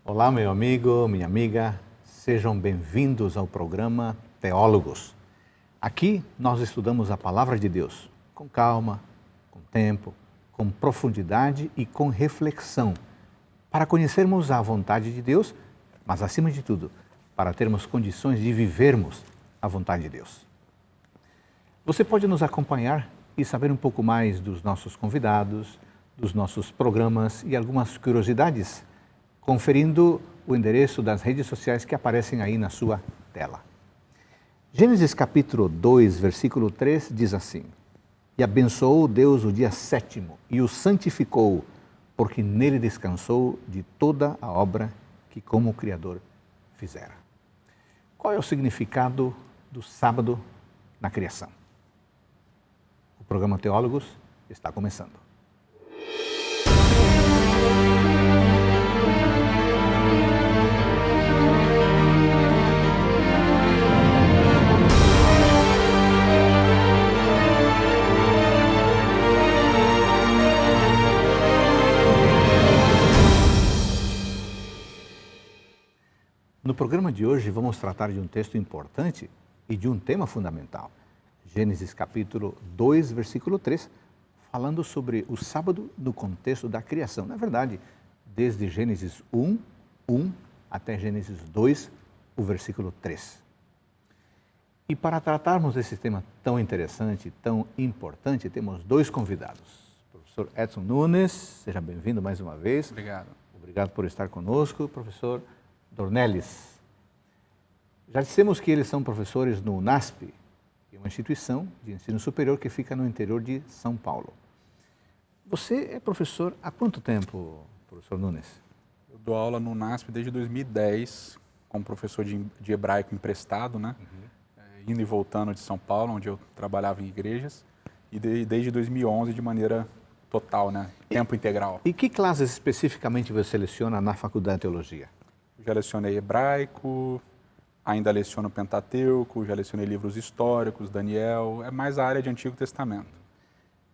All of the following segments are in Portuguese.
Olá, meu amigo, minha amiga, sejam bem-vindos ao programa Teólogos. Aqui nós estudamos a Palavra de Deus com calma, com tempo, com profundidade e com reflexão, para conhecermos a vontade de Deus, mas acima de tudo, para termos condições de vivermos a vontade de Deus. Você pode nos acompanhar e saber um pouco mais dos nossos convidados, dos nossos programas e algumas curiosidades, conferindo o endereço das redes sociais que aparecem aí na sua tela. Gênesis capítulo 2, versículo 3 diz assim: E abençoou Deus o dia sétimo e o santificou, porque nele descansou de toda a obra que como Criador fizera. Qual é o significado do sábado na criação? O programa Teólogos está começando. No programa de hoje vamos tratar de um texto importante e de um tema fundamental. Gênesis capítulo 2, versículo 3, falando sobre o sábado no contexto da criação. Na verdade, desde Gênesis 1 até Gênesis 2, o versículo 3. E para tratarmos desse tema tão interessante, tão importante, temos dois convidados. O professor Edson Nunes, seja bem-vindo mais uma vez. Obrigado. Obrigado por estar conosco, professor Dornelles. Já dissemos que eles são professores no UNASP, que é uma instituição de ensino superior que fica no interior de São Paulo. Você é professor há quanto tempo, professor Nunes? Eu dou aula no UNASP desde 2010, como professor de hebraico emprestado, né? Indo e voltando de São Paulo, onde eu trabalhava em igrejas, e desde 2011 de maneira total, né? Tempo integral. E que classes especificamente você leciona na Faculdade de Teologia? Já lecionei hebraico, ainda leciono Pentateuco, já lecionei livros históricos, Daniel, é mais a área de Antigo Testamento.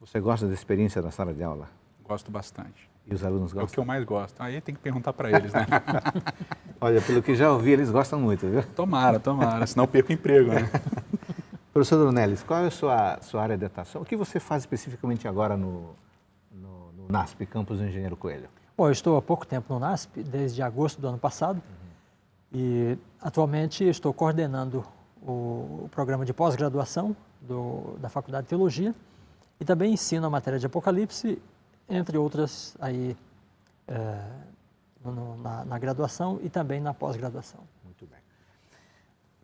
Você gosta da experiência da sala de aula? Gosto bastante. E os alunos gostam? É o que eu mais gosto. Aí tem que perguntar para eles, né? Olha, pelo que já ouvi, eles gostam muito, viu? Tomara, senão eu perco o emprego, né? Professor Dornelles, qual é a sua área de atuação? O que você faz especificamente agora no NASP, Campus Engenheiro Coelho? Bom, eu estou há pouco tempo no NASP, desde agosto do ano passado, e atualmente estou coordenando o programa de pós-graduação da Faculdade de Teologia e também ensino a matéria de Apocalipse, entre outras aí na graduação e também na pós-graduação. Muito bem.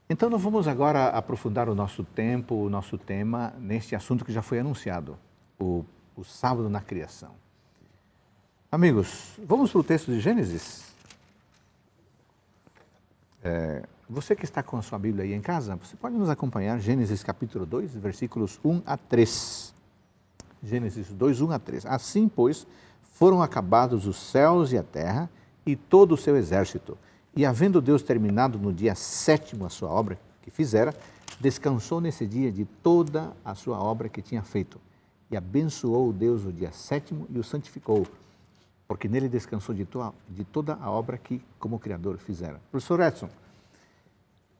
Então nós vamos agora aprofundar o nosso tempo, o nosso tema, neste assunto que já foi anunciado, o sábado na criação. Amigos, vamos para o texto de Gênesis? Você que está com a sua Bíblia aí em casa, você pode nos acompanhar, Gênesis capítulo 2, versículos 1 a 3. Gênesis 2, 1 a 3. Assim, pois, foram acabados os céus e a terra e todo o seu exército. E havendo Deus terminado no dia sétimo a sua obra que fizera, descansou nesse dia de toda a sua obra que tinha feito. E abençoou Deus o dia sétimo e o santificou, porque nele descansou de toda a obra que, como Criador, fizera. Professor Edson,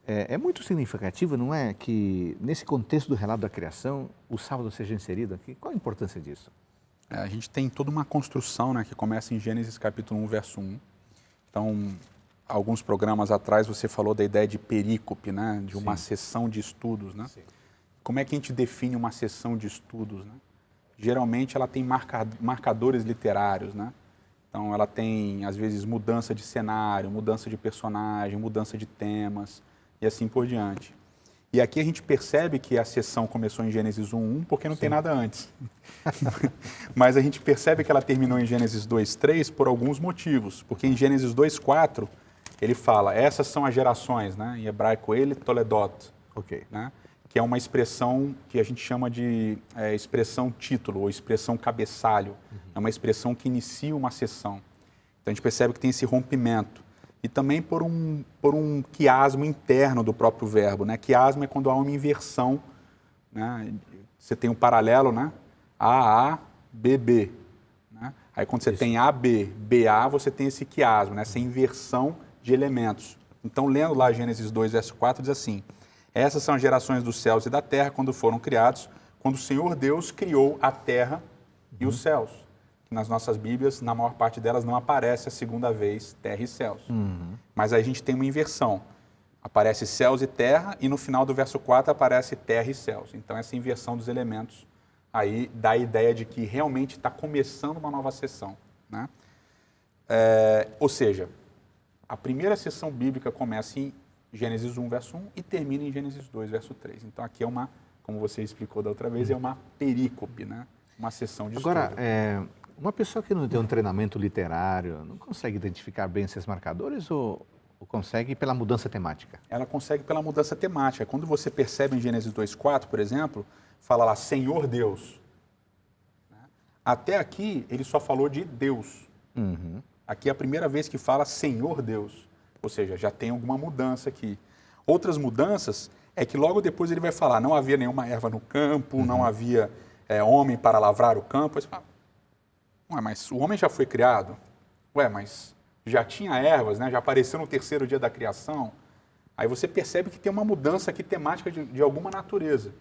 é muito significativo, não é, que nesse contexto do relato da criação, o sábado seja inserido aqui? Qual a importância disso? A gente tem toda uma construção, né, que começa em Gênesis capítulo 1, verso 1. Então, alguns programas atrás você falou da ideia de perícope, né, de uma sessão de estudos, né? Sim. Como é que a gente define uma sessão de estudos, né? Geralmente ela tem marcadores literários, né? Então ela tem, às vezes, mudança de cenário, mudança de personagem, mudança de temas e assim por diante. E aqui a gente percebe que a sessão começou em Gênesis 1:1 porque não tem nada antes. Mas a gente percebe que ela terminou em Gênesis 2:3 por alguns motivos. Porque em Gênesis 2:4 ele fala, essas são as gerações, né? Em hebraico, ele, Toledot. Ok. Né? Que é uma expressão que a gente chama de expressão título ou expressão cabeçalho. É uma expressão que inicia uma sessão. Então a gente percebe que tem esse rompimento. E também por um quiasmo interno do próprio verbo, né? Quiasmo é quando há uma inversão, né? Você tem um paralelo, né? A, B, B. Né? Aí quando você tem AB, BA, você tem esse quiasmo, né? Essa inversão de elementos. Então, lendo lá Gênesis 2, verso 4, diz assim: essas são as gerações dos céus e da terra quando foram criados, quando o Senhor Deus criou a terra e os céus. Nas nossas Bíblias, na maior parte delas, não aparece a segunda vez terra e céus. Mas aí a gente tem uma inversão. Aparece céus e terra, e no final do verso 4 aparece terra e céus. Então, essa inversão dos elementos aí dá a ideia de que realmente está começando uma nova sessão, né? Ou seja, a primeira sessão bíblica começa em Gênesis 1, verso 1 e termina em Gênesis 2, verso 3. Então, aqui é uma, como você explicou da outra vez, é uma perícope, né? Uma sessão de Agora, estudo. uma pessoa que não tem um treinamento literário, não consegue identificar bem esses marcadores ou consegue pela mudança temática? Ela consegue pela mudança temática. Quando você percebe em Gênesis 2:4, por exemplo, fala lá, Senhor Deus. Até aqui, ele só falou de Deus. Aqui é a primeira vez que fala Senhor Deus. Ou seja, já tem alguma mudança aqui. Outras mudanças é que logo depois ele vai falar, não havia nenhuma erva no campo, não havia homem para lavrar o campo. Aí você fala, ué, mas o homem já foi criado? Ué, mas já tinha ervas, né? Já apareceu no terceiro dia da criação. Aí você percebe que tem uma mudança aqui temática de alguma natureza.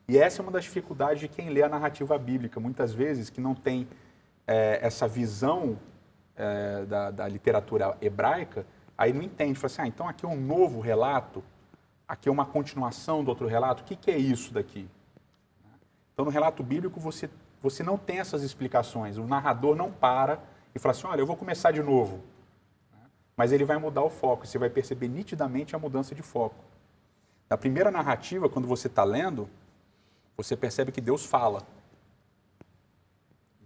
E essa é uma das dificuldades de quem lê a narrativa bíblica, muitas vezes, que não tem essa visão da literatura hebraica, aí não entende. Fala assim, então aqui é um novo relato, aqui é uma continuação do outro relato, o que é isso daqui? Então, no relato bíblico, você não tem essas explicações, o narrador não para e fala assim, olha, eu vou começar de novo. Mas ele vai mudar o foco, você vai perceber nitidamente a mudança de foco. Na primeira narrativa, quando você está lendo, você percebe que Deus fala.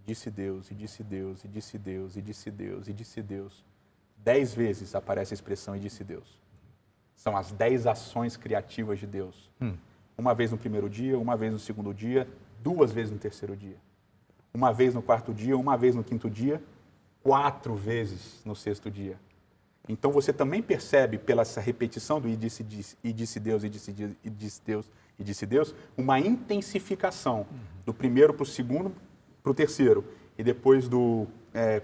Disse Deus, e disse Deus, e disse Deus, e disse Deus, e disse Deus. 10 vezes aparece a expressão e disse Deus. São as 10 ações criativas de Deus. Uma vez no primeiro dia, uma vez no segundo dia, 2 vezes no terceiro dia. Uma vez no quarto dia, uma vez no quinto dia, 4 vezes no sexto dia. Então você também percebe, pela essa repetição do e disse Deus, e disse Deus, e disse Deus, e disse Deus, uma intensificação do primeiro para o segundo, para o terceiro, e depois do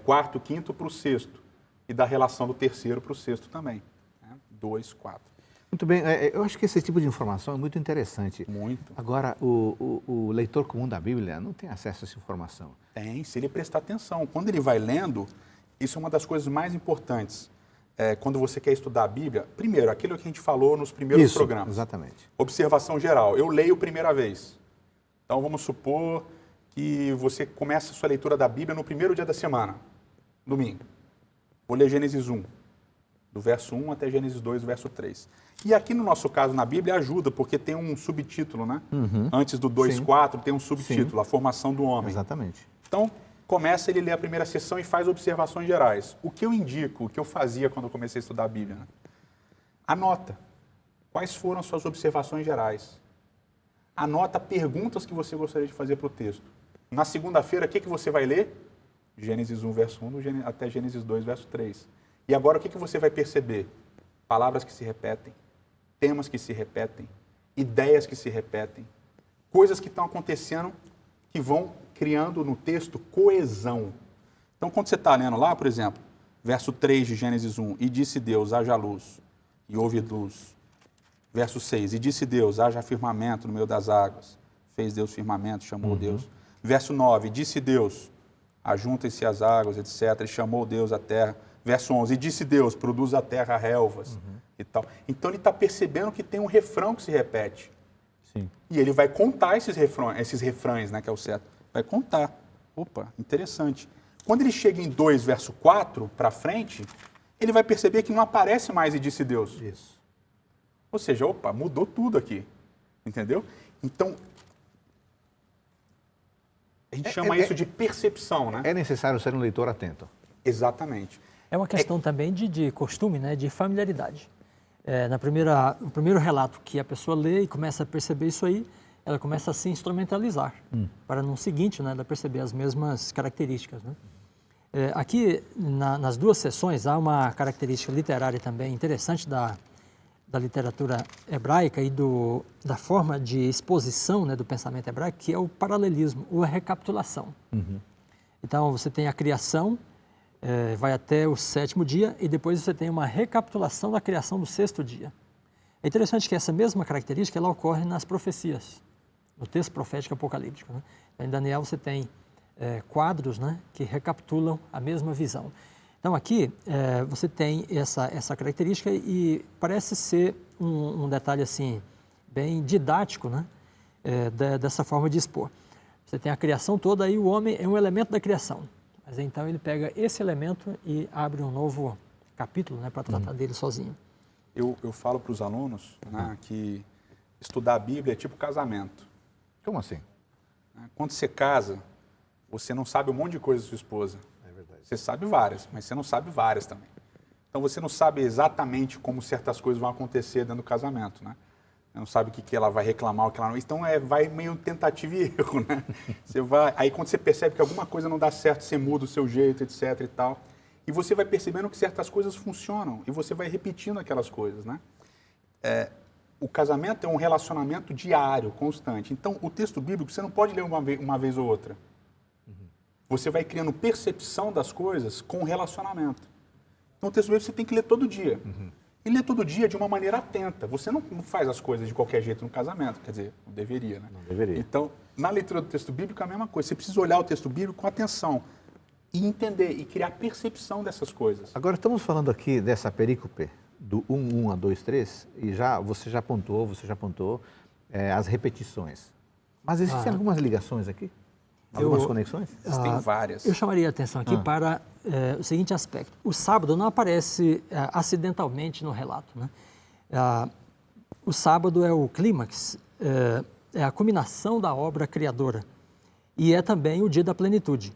quarto, quinto para o sexto, e da relação do terceiro para o sexto também. 2, 4. Muito bem, eu acho que esse tipo de informação é muito interessante. Muito. Agora, o leitor comum da Bíblia não tem acesso a essa informação. Tem, se ele prestar atenção. Quando ele vai lendo, isso é uma das coisas mais importantes. Quando você quer estudar a Bíblia, primeiro, aquilo que a gente falou nos primeiros programas. Exatamente. Observação geral. Eu leio primeira vez. Então, vamos supor que você começa a sua leitura da Bíblia no primeiro dia da semana, domingo. Vou ler Gênesis 1, do verso 1 até Gênesis 2, verso 3. E aqui, no nosso caso, na Bíblia, ajuda, porque tem um subtítulo, né? Antes do 2:4, tem um subtítulo, a formação do homem. Exatamente. Então, começa ele a ler a primeira sessão e faz observações gerais. O que eu indico, o que eu fazia quando eu comecei a estudar a Bíblia? Né? Anota. Quais foram as suas observações gerais? Anota perguntas que você gostaria de fazer para o texto. Na segunda-feira, o que você vai ler? Gênesis 1, verso 1 até Gênesis 2, verso 3. E agora, o que você vai perceber? Palavras que se repetem, temas que se repetem, ideias que se repetem, coisas que estão acontecendo que vão criando no texto coesão. Então, quando você está lendo lá, por exemplo, verso 3 de Gênesis 1, e disse Deus, haja luz, e houve luz. Verso 6, e disse Deus, haja firmamento no meio das águas. Fez Deus firmamento, chamou Deus. Verso 9, disse Deus, ajuntem-se as águas, etc. E chamou Deus a terra. Verso 11, e disse Deus, produz a terra relvas e tal. Então ele está percebendo que tem um refrão que se repete. Sim. E ele vai contar esses refrões, né, que é o certo. Vai contar. Opa, interessante. Quando ele chega em 2, verso 4, para frente, ele vai perceber que não aparece mais e disse Deus. Isso. Ou seja, opa, mudou tudo aqui. Entendeu? Então, a gente chama isso de percepção, né? É necessário ser um leitor atento. Exatamente. É uma questão também de costume, né, de familiaridade. O primeiro relato que a pessoa lê e começa a perceber isso aí, ela começa a se instrumentalizar, para no seguinte, né, ela perceber as mesmas características. Né? Aqui, nas duas sessões, há uma característica literária também interessante da literatura hebraica e da forma de exposição, né, do pensamento hebraico, que é o paralelismo, ou a recapitulação. Então, você tem a criação, vai até o 7º dia, e depois você tem uma recapitulação da criação do 6º dia. É interessante que essa mesma característica ela ocorre nas profecias, no texto profético apocalíptico, né? Em Daniel você tem quadros, né, que recapitulam a mesma visão. Então aqui você tem essa característica e parece ser um detalhe assim bem didático, né, dessa forma de expor. Você tem a criação toda e o homem é um elemento da criação. Mas então ele pega esse elemento e abre um novo capítulo, né, para tratar dele sozinho. Eu falo para os alunos, né, que estudar a Bíblia é tipo casamento. Como assim? Quando você casa, você não sabe um monte de coisa da sua esposa. É verdade. Você sabe várias, mas você não sabe várias também. Então você não sabe exatamente como certas coisas vão acontecer dentro do casamento, né? Você não sabe o que ela vai reclamar, o que ela não... Então vai meio tentativa e erro, né? Aí quando você percebe que alguma coisa não dá certo, você muda o seu jeito, etc e tal. E você vai percebendo que certas coisas funcionam e você vai repetindo aquelas coisas, né? O casamento é um relacionamento diário, constante. Então, o texto bíblico, você não pode ler uma vez ou outra. Você vai criando percepção das coisas com relacionamento. Então, o texto bíblico você tem que ler todo dia. E ler todo dia de uma maneira atenta. Você não faz as coisas de qualquer jeito no casamento. Quer dizer, não deveria, né? Não deveria. Então, na leitura do texto bíblico é a mesma coisa. Você precisa olhar o texto bíblico com atenção e entender e criar percepção dessas coisas. Agora, estamos falando aqui dessa perícope, do 1 a 2, 3, e você já apontou as repetições. Mas existem algumas ligações aqui? Algumas conexões? Existem várias. Eu chamaria a atenção aqui para o seguinte aspecto. O sábado não aparece acidentalmente no relato, né? O sábado é o clímax, é a culminação da obra criadora e é também o dia da plenitude.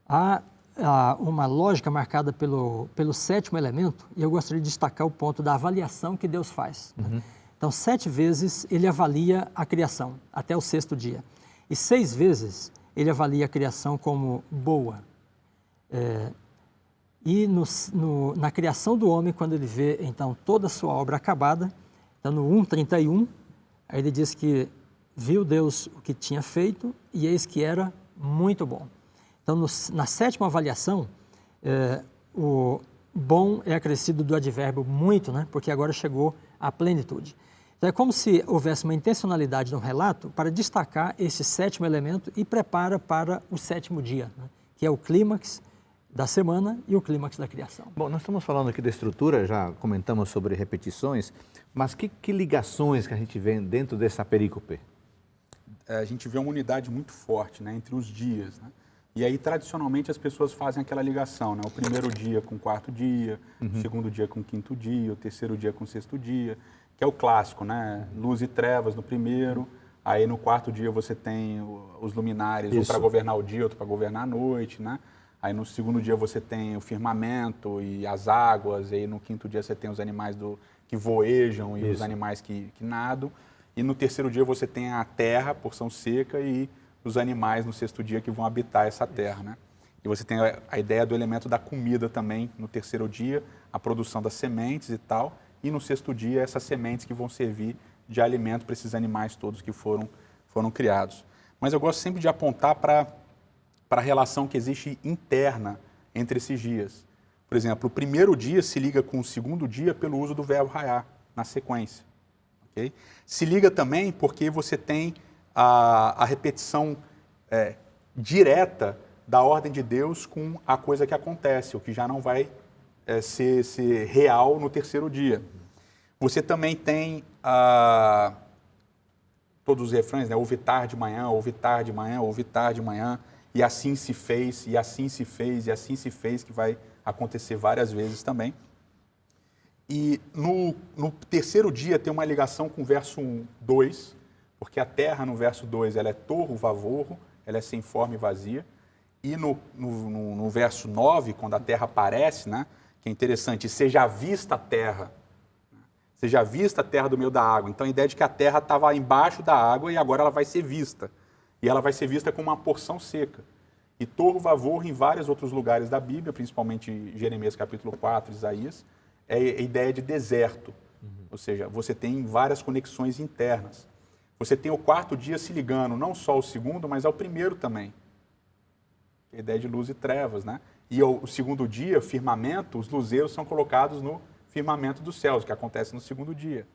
Há uma lógica marcada pelo 7º elemento, e eu gostaria de destacar o ponto da avaliação que Deus faz. Né? Então, 7 vezes ele avalia a criação, até o 6º dia. E 6 vezes ele avalia a criação como boa. E na criação do homem, quando ele vê, então, toda a sua obra acabada, então no 1:31, aí ele diz que viu Deus o que tinha feito e eis que era muito bom. Então, na 7ª avaliação, o bom é acrescido do advérbio muito, né? Porque agora chegou à plenitude. Então, é como se houvesse uma intencionalidade no relato para destacar esse 7º elemento e prepara para o 7º dia, né? Que é o clímax da semana e o clímax da criação. Bom, nós estamos falando aqui da estrutura, já comentamos sobre repetições, mas que ligações que a gente vê dentro dessa perícope? A gente vê uma unidade muito forte, né, entre os dias, né? E aí, tradicionalmente, as pessoas fazem aquela ligação, né? O primeiro dia com o 4º dia, o segundo dia com o 5º dia, o terceiro dia com o 6º dia, que é o clássico, né? Luz e trevas no primeiro, aí no 4º dia você tem os luminares, um para governar o dia, outro para governar a noite, né? Aí no 2º dia você tem o firmamento e as águas, e aí no 5º dia você tem os animais que voejam e os animais que nadam, e no 3º dia você tem a terra, porção seca, e os animais no 6º dia que vão habitar essa terra, né? E você tem a ideia do elemento da comida também no 3º dia, a produção das sementes e tal, e no 6º dia essas sementes que vão servir de alimento para esses animais todos que foram criados. Mas eu gosto sempre de apontar para a relação que existe interna entre esses dias. Por exemplo, o primeiro dia se liga com o 2º dia pelo uso do verbo raiar, na sequência. Okay? Se liga também porque você tem a repetição direta da ordem de Deus com a coisa que acontece, o que já não vai ser real no 3º dia. Você também tem todos os refrões, né? Houve tarde de manhã, houve tarde de manhã, houve tarde de manhã, e assim se fez, e assim se fez, e assim se fez, que vai acontecer várias vezes também. E no 3º dia tem uma ligação com o verso 2, porque a terra no verso 2 ela é torro, vavorro, ela é sem forma e vazia. E no verso 9, quando a terra aparece, né, que é interessante, seja vista a terra, seja vista a terra do meio da água. Então a ideia de que a terra estava embaixo da água e agora ela vai ser vista. E ela vai ser vista como uma porção seca. E torro, vavorro em vários outros lugares da Bíblia, principalmente Jeremias capítulo 4, Isaías, é a ideia de deserto. Ou seja, você tem várias conexões internas. Você tem o 4º dia se ligando não só ao 2º, mas ao 1º também. a ideia de luz e trevas, né? E o segundo dia, firmamento, os luzeiros são colocados no firmamento dos céus, que acontece no segundo dia.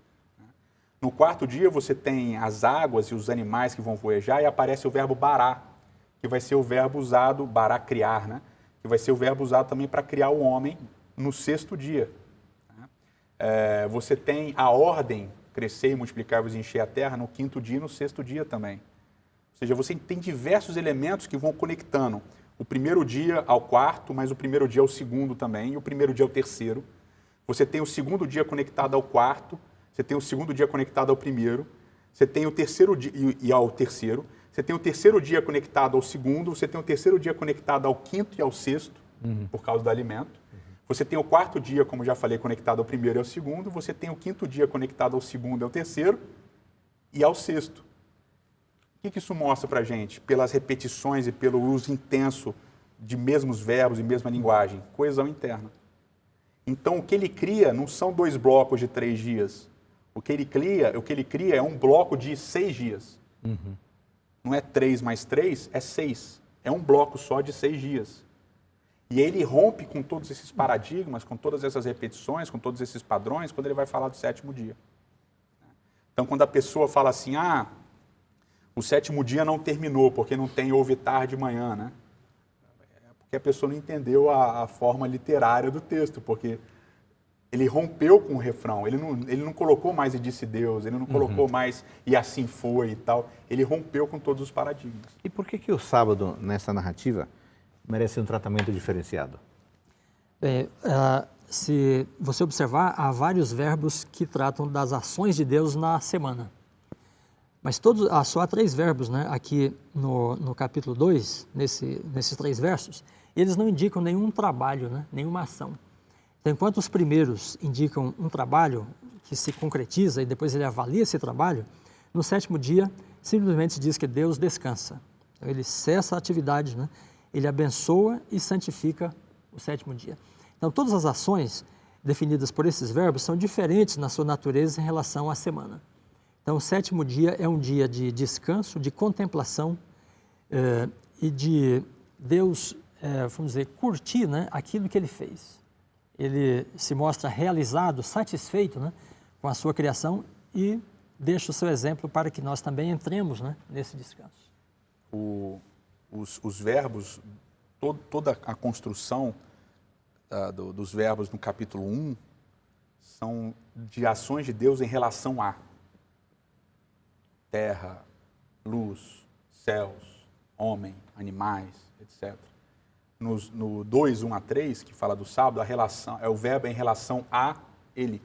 No quarto dia, você tem as águas e os animais que vão voejar e aparece o verbo bará, que vai ser o verbo usado, bará, criar, né? Que vai ser o verbo usado também para criar o homem no sexto dia. Você tem a ordem, crescer e multiplicar-vos e encher a terra, no quinto dia e no sexto dia também. Ou seja, você tem diversos elementos que vão conectando o primeiro dia ao quarto, mas o primeiro dia ao segundo também, e o primeiro dia ao terceiro. Você tem o segundo dia conectado ao quarto, você tem o segundo dia conectado ao primeiro, você tem o terceiro dia e ao terceiro, você tem o terceiro dia conectado ao segundo, você tem o terceiro dia conectado ao quinto e ao sexto, por causa do alimento. Você tem o quarto dia, como já falei, conectado ao primeiro e ao segundo, você tem o quinto dia conectado ao segundo e ao terceiro e ao sexto. O que isso mostra para a gente? Pelas repetições e pelo uso intenso de mesmos verbos e mesma linguagem, coesão interna. Então, o que ele cria não são 2 blocos de 3 dias. O que ele cria é um bloco de 6 dias. Não é 3 mais 3, é 6. É um bloco só de 6 dias. E ele rompe com todos esses paradigmas, com todas essas repetições, com todos esses padrões, quando ele vai falar do sétimo dia. Então, quando a pessoa fala assim, o sétimo dia não terminou, porque não tem houve tarde de manhã, né? É porque a pessoa não entendeu a forma literária do texto, porque ele rompeu com o refrão, ele não colocou mais e disse Deus, ele não colocou mais e assim foi e tal, ele rompeu com todos os paradigmas. E por que o sábado, nessa narrativa, merece um tratamento diferenciado? Se você observar, há vários verbos que tratam das ações de Deus na semana. Mas só há 3 verbos, né, aqui no capítulo 2, nesses 3 versos, eles não indicam nenhum trabalho, né, nenhuma ação. Então, enquanto os primeiros indicam um trabalho que se concretiza e depois ele avalia esse trabalho, no sétimo dia simplesmente se diz que Deus descansa. Então, ele cessa a atividade, né, ele abençoa e santifica o sétimo dia. Então, todas as ações definidas por esses verbos são diferentes na sua natureza em relação à semana. Então, o sétimo dia é um dia de descanso, de contemplação e de Deus, vamos dizer, curtir, né, aquilo que Ele fez. Ele se mostra realizado, satisfeito, né, com a sua criação e deixa o seu exemplo para que nós também entremos, né, nesse descanso. Os verbos, toda a construção dos verbos no capítulo 1 são de ações de Deus em relação a terra, luz, céus, homem, animais, etc. No 2, 1 a 3, que fala do sábado, a relação, o verbo é em relação a ele.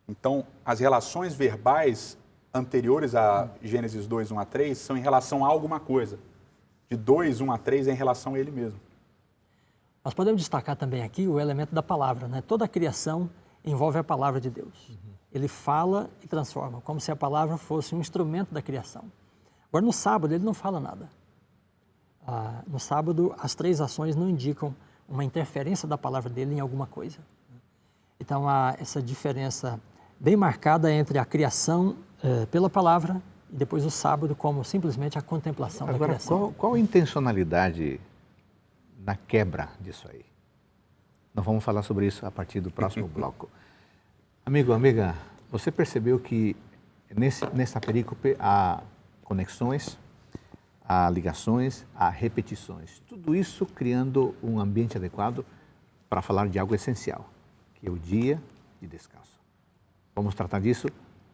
Então, as relações verbais anteriores a Gênesis 2, 1 a 3 são em relação a alguma coisa. De 2, 1 a 3 é em relação a ele mesmo. Nós podemos destacar também aqui o elemento da palavra, né? Toda a criação envolve a palavra de Deus. Ele fala e transforma, como se a palavra fosse um instrumento da criação. Agora, no sábado, ele não fala nada. No sábado, as 3 ações não indicam uma interferência da palavra dele em alguma coisa. Então, há essa diferença bem marcada entre a criação pela palavra e depois o sábado como simplesmente a contemplação da criação. Agora, qual a intencionalidade na quebra disso aí? Nós vamos falar sobre isso a partir do próximo bloco. Amigo, amiga, você percebeu que nessa perícope há conexões, há ligações, há repetições. Tudo isso criando um ambiente adequado para falar de algo essencial, que é o dia de descanso. Vamos tratar disso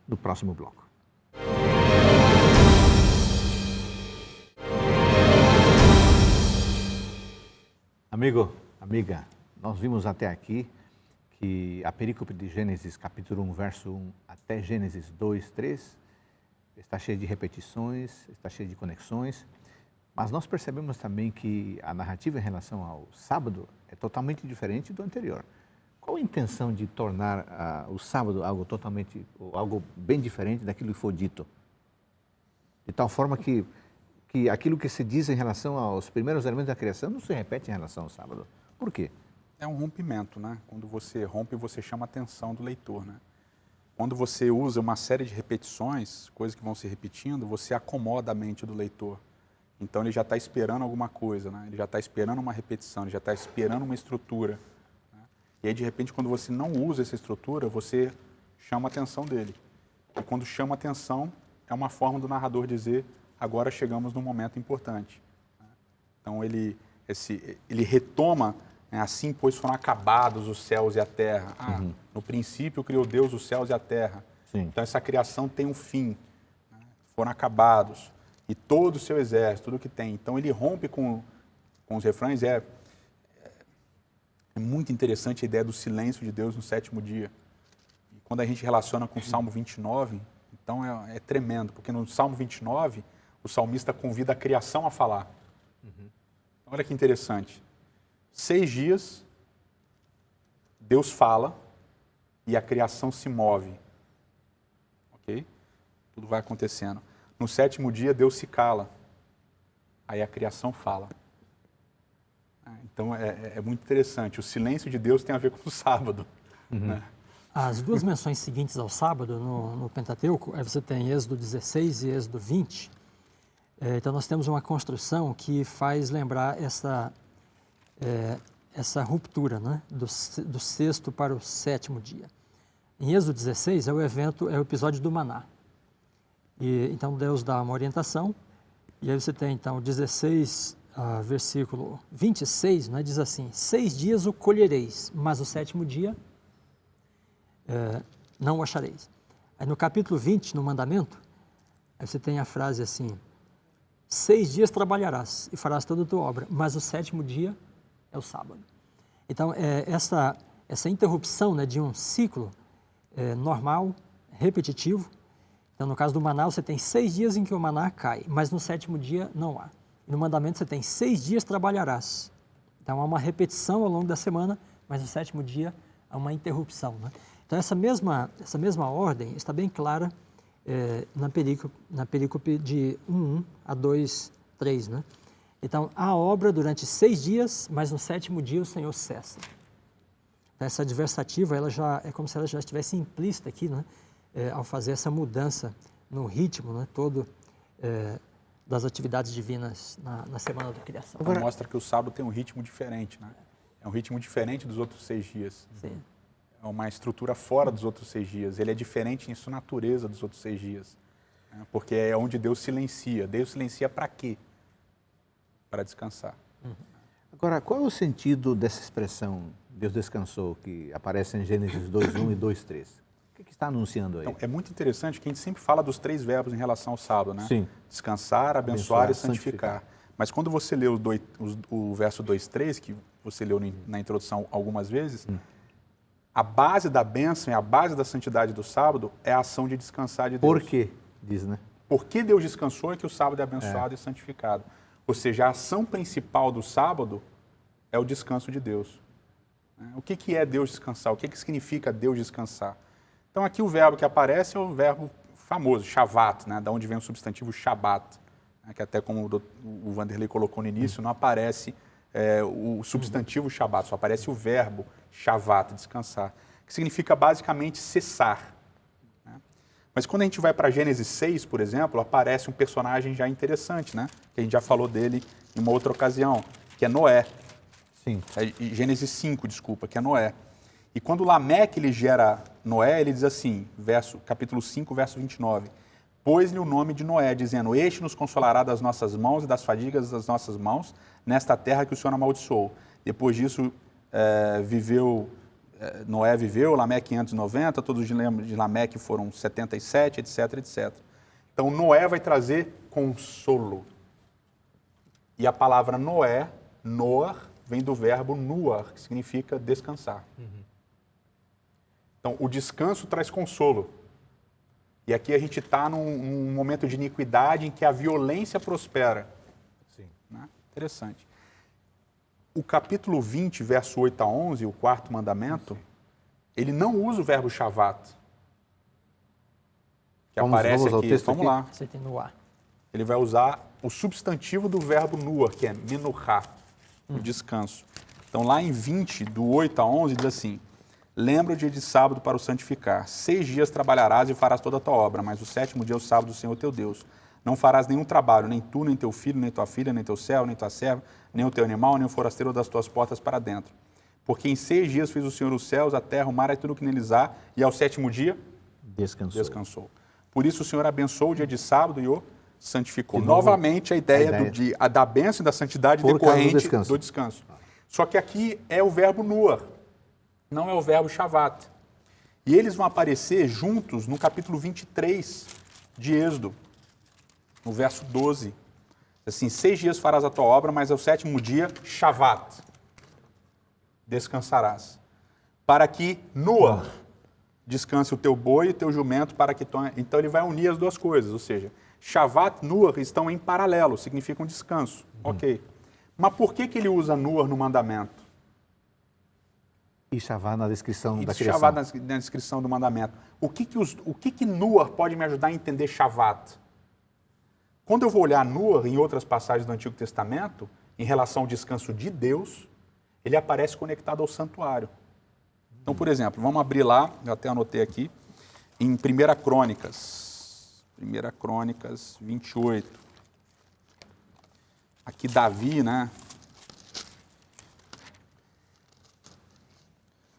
no próximo bloco. Amigo, amiga, nós vimos até aqui que a perícope de Gênesis capítulo 1, verso 1 até Gênesis 2, 3 está cheia de repetições, está cheia de conexões, mas nós percebemos também que a narrativa em relação ao sábado é totalmente diferente do anterior. Qual a intenção de tornar o sábado algo bem diferente daquilo que foi dito? De tal forma que aquilo que se diz em relação aos primeiros elementos da criação não se repete em relação ao sábado. Por quê? É um rompimento, né? Quando você rompe, você chama a atenção do leitor, né? Quando você usa uma série de repetições, coisas que vão se repetindo, você acomoda a mente do leitor. Então ele já está esperando alguma coisa, né? Ele já está esperando uma repetição, ele já está esperando uma estrutura. Né? E aí, de repente, quando você não usa essa estrutura, você chama a atenção dele. E quando chama a atenção, é uma forma do narrador dizer, agora chegamos num momento importante. Né? Então ele retoma, né? Assim, pois foram acabados os céus e a terra. No princípio criou Deus os céus e a terra. Sim. Então essa criação tem um fim. Né? Foram acabados. E todo o seu exército, tudo que tem. Então ele rompe com os refrões. É muito interessante a ideia do silêncio de Deus no sétimo dia. E quando a gente relaciona com o Salmo 29, então é tremendo, porque no Salmo 29, o salmista convida a criação a falar. Olha que interessante. 6 dias, Deus fala e a criação se move. Ok? Tudo vai acontecendo. No 7º dia, Deus se cala. Aí a criação fala. Então, é muito interessante. O silêncio de Deus tem a ver com o sábado. Né? As duas menções seguintes ao sábado, no Pentateuco, aí você tem Êxodo 16 e Êxodo 20. Então, nós temos uma construção que faz lembrar essa ruptura, né? do 6º para o 7º dia. Em Êxodo 16 é o episódio do maná. E, então, Deus dá uma orientação, e aí você tem, então, 16, versículo 26, né, diz assim, 6 dias o colhereis, mas o 7º dia não o achareis. Aí no capítulo 20, no mandamento, aí você tem a frase assim, 6 dias trabalharás e farás toda a tua obra, mas o 7º dia é o sábado. Então, essa interrupção, né, de um ciclo normal, repetitivo. Então, no caso do maná, você tem 6 dias em que o maná cai, mas no 7º dia não há. E no mandamento você tem 6 dias trabalharás. Então, há uma repetição ao longo da semana, mas no 7º dia há uma interrupção. Né? Então, essa mesma ordem está bem clara na perícope de 1:1 a 2:3. Né? Então, há obra durante 6 dias, mas no 7º dia o Senhor cessa. Então, essa adversativa, ela já é como se ela já estivesse implícita aqui, né? Ao fazer essa mudança no ritmo, né, todo das atividades divinas na semana da criação. Agora, mostra que o sábado tem um ritmo diferente, né? É um ritmo diferente dos outros 6 dias. Sim. É uma estrutura fora dos outros 6 dias. Ele é diferente em sua natureza dos outros 6 dias. Né? Porque é onde Deus silencia. Deus silencia para quê? Para descansar. Agora, qual é o sentido dessa expressão, Deus descansou, que aparece em Gênesis 2:1 e 2:3? O que está anunciando aí? Então, é muito interessante que a gente sempre fala dos 3 verbos em relação ao sábado, né? Sim. Descansar, abençoar e santificar. Mas quando você lê o verso 2:3, que você leu na introdução algumas vezes, a base da bênção e a base da santidade do sábado é a ação de descansar de Deus. Por quê? Diz, né? Porque Deus descansou é que o sábado é abençoado e santificado. Ou seja, a ação principal do sábado é o descanso de Deus. O que é Deus descansar? O que significa Deus descansar? Então, aqui o verbo que aparece é o verbo famoso, shavat, né? Da onde vem o substantivo shabat, né? Que até como o Vanderlei colocou no início, não aparece o substantivo shabat, só aparece o verbo shavat, descansar, que significa basicamente cessar. Né? Mas quando a gente vai para Gênesis 6, por exemplo, aparece um personagem já interessante, né? Que a gente já falou dele em uma outra ocasião, que é Noé. Sim. Gênesis 5, desculpa, que é Noé. E quando Lameque ele gera Noé, ele diz assim, capítulo 5, verso 29, pôs-lhe o nome de Noé, dizendo, este nos consolará das nossas mãos e das fadigas das nossas mãos, nesta terra que o Senhor amaldiçoou. Depois disso, Noé viveu, Lameque 590, todos os de Lameque foram 77, etc, etc. Então, Noé vai trazer consolo. E a palavra Noé, Noar, vem do verbo nuar, que significa descansar. Então, o descanso traz consolo. E aqui a gente está num momento de iniquidade em que a violência prospera. Sim. Né? Interessante. O capítulo 20, verso 8 a 11, o 4º mandamento, ele não usa o verbo shavat. Que aparece aqui. Vamos lá. Você tem no ar. Ele vai usar o substantivo do verbo nuar, que é menuchá, o descanso. Então, lá em 20, do 8 a 11, diz assim, lembra o dia de sábado para o santificar. 6 dias trabalharás e farás toda a tua obra, mas o 7º dia é o sábado do Senhor teu Deus. Não farás nenhum trabalho, nem tu, nem teu filho, nem tua filha, nem teu servo, nem tua serva, nem o teu animal, nem o forasteiro das tuas portas para dentro. Porque em 6 dias fez o Senhor os céus, a terra, o mar e tudo o que neles há, e ao 7º dia descansou. Por isso o Senhor abençoou o dia de sábado e o santificou. Novamente a ideia da bênção e da santidade decorrente do descanso. Só que aqui é o verbo nuar, não é o verbo shavat. E eles vão aparecer juntos no capítulo 23 de Êxodo, no verso 12. Assim, 6 dias farás a tua obra, mas ao 7º dia, shavat, descansarás. Para que nuar, descanse o teu boi e o teu jumento, para que... Então ele vai unir as duas coisas, ou seja, shavat e nuar estão em paralelo, significam descanso. Ok. Mas por que ele usa nuar no mandamento? E shavat na descrição da criação. Shavat na descrição do mandamento. O que nuar pode me ajudar a entender shavat? Quando eu vou olhar nuar em outras passagens do Antigo Testamento, em relação ao descanso de Deus, ele aparece conectado ao santuário. Então, por exemplo, vamos abrir lá, eu até anotei aqui, em 1 Crônicas 28. Aqui Davi, né?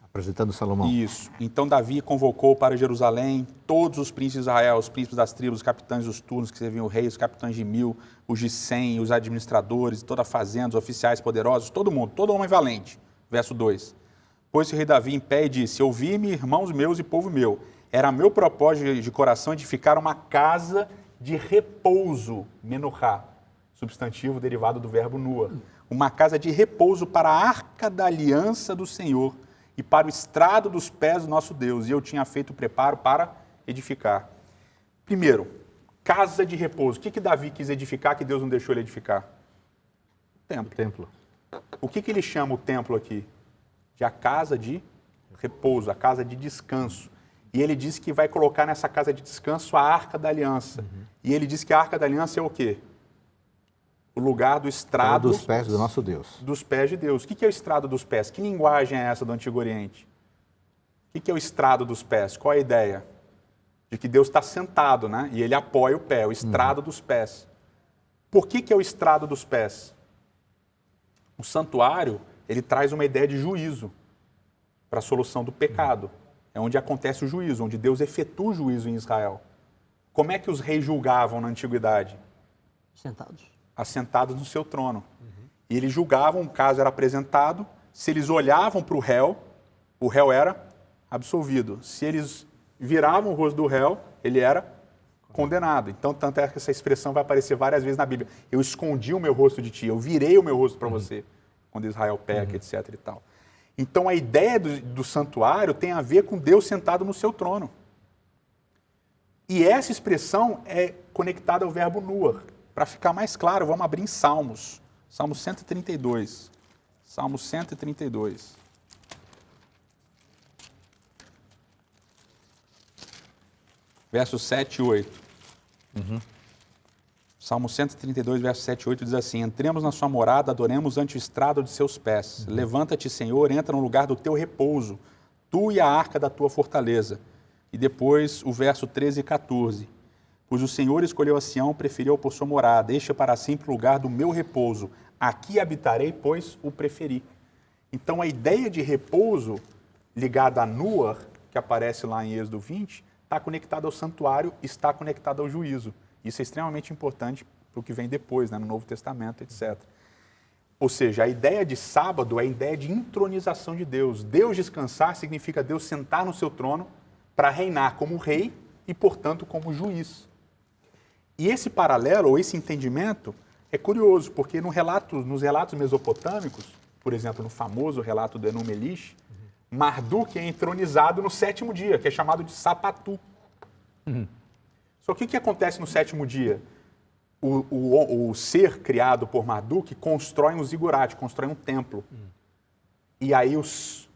Apresentando Salomão. Isso. Então Davi convocou para Jerusalém todos os príncipes de Israel, os príncipes das tribos, os capitães dos turnos que serviam o rei, os capitães de 1000, os de 100, os administradores, toda a fazenda, os oficiais poderosos, todo mundo, todo homem valente. Verso 2. Pôs-se o rei Davi em pé e disse: ouvi-me, irmãos meus e povo meu. Era meu propósito de coração edificar uma casa de repouso, menorá, substantivo derivado do verbo nua. Uma casa de repouso para a arca da aliança do Senhor e para o estrado dos pés do nosso Deus. E eu tinha feito o preparo para edificar. Primeiro, casa de repouso. O que Davi quis edificar que Deus não deixou ele edificar? O templo. O que ele chama o templo aqui? De a casa de repouso, a casa de descanso. E ele disse que vai colocar nessa casa de descanso a Arca da Aliança. E ele disse que a Arca da Aliança é o quê? O lugar do estrado... dos pés do nosso Deus. Dos pés de Deus. O que é o estrado dos pés? Que linguagem é essa do Antigo Oriente? O que é o estrado dos pés? Qual é a ideia? De que Deus está sentado, né? E ele apoia o pé, o estrado dos pés. Por que é o estrado dos pés? O santuário, ele traz uma ideia de juízo para a solução do pecado. É onde acontece o juízo, onde Deus efetua o juízo em Israel. Como é que os reis julgavam na antiguidade? Assentados no seu trono. E eles julgavam, um caso era apresentado, se eles olhavam para o réu era absolvido. Se eles viravam o rosto do réu, ele era condenado. Então, tanto é que essa expressão vai aparecer várias vezes na Bíblia. Eu escondi o meu rosto de ti, eu virei o meu rosto para você, quando Israel peca, etc. e tal. Então, a ideia do santuário tem a ver com Deus sentado no seu trono. E essa expressão é conectada ao verbo nuar. Para ficar mais claro, vamos abrir em Salmos. Salmo 132. Salmo 132. Versos 7 e 8. Salmo 132, versos 7 e 8 diz assim: entremos na sua morada, adoremos ante o estrado de seus pés. Levanta-te, Senhor, entra no lugar do teu repouso, tu e a arca da tua fortaleza. E depois o verso 13 e 14. Pois o Senhor escolheu a Sião, preferiu por sua morada, deixa para sempre o lugar do meu repouso. Aqui habitarei, pois o preferi. Então a ideia de repouso ligada a nuar, que aparece lá em Êxodo 20, está conectada ao santuário, está conectada ao juízo. Isso é extremamente importante para o que vem depois, né, no Novo Testamento, etc. Ou seja, a ideia de sábado é a ideia de entronização de Deus. Deus descansar significa Deus sentar no seu trono para reinar como rei e, portanto, como juiz. E esse paralelo, ou esse entendimento, é curioso, porque nos relatos mesopotâmicos, por exemplo, no famoso relato do Enuma Elish, Marduk é entronizado no 7º dia, que é chamado de Sapatu. Só que o que acontece no 7º dia? O ser criado por Marduk constrói um zigurate, constrói um templo. E aí os